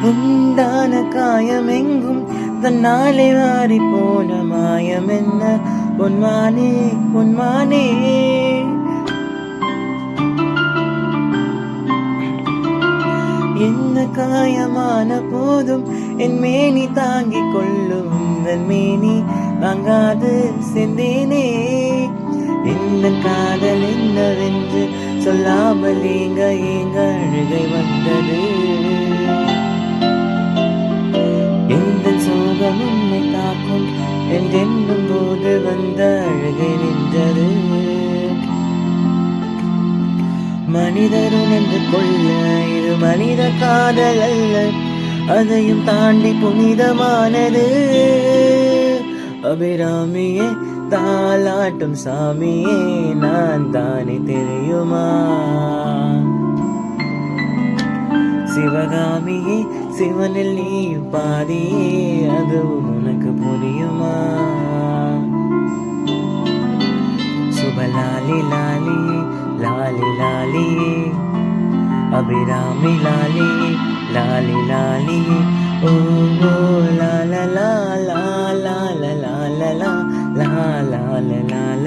உண்டான காயமெங்கும் தன்னாலே மாறி போன மாயம் என்ன பொன்மானே பொன்மானே. என்ன காயமான போதும் என் மேனி தாங்கிக் கொள்ளும் உந்தன் மேனி வாங்காது செந்தேனே. இந்த காதல் என்னவென்று சொல்லாமல் ஏங்க ஏங்க அழுகை வந்தது. எந்த சோகம் உன்னை தாக்கும் என்றென்னும் போது வந்த அழுகை நின்றது. மனிதர் உணர்ந்து கொள்ள இது மனித காதல் அல்ல, அதையும் தாண்டி புனிதமானது. அபிராமியே தாலாட்டும் சாமியே நான் தானே தெரியுமா. சிவகாமியே சிவனில் நீயும் பாதியே அதுவும் உனக்கு புரியுமா. சுபலாலி லாலி லாலி லாலி அபிராமி லாலி லாலி லாலி ஓ ஓ லா லா லா லா லா லா லா லா லா லா லா லா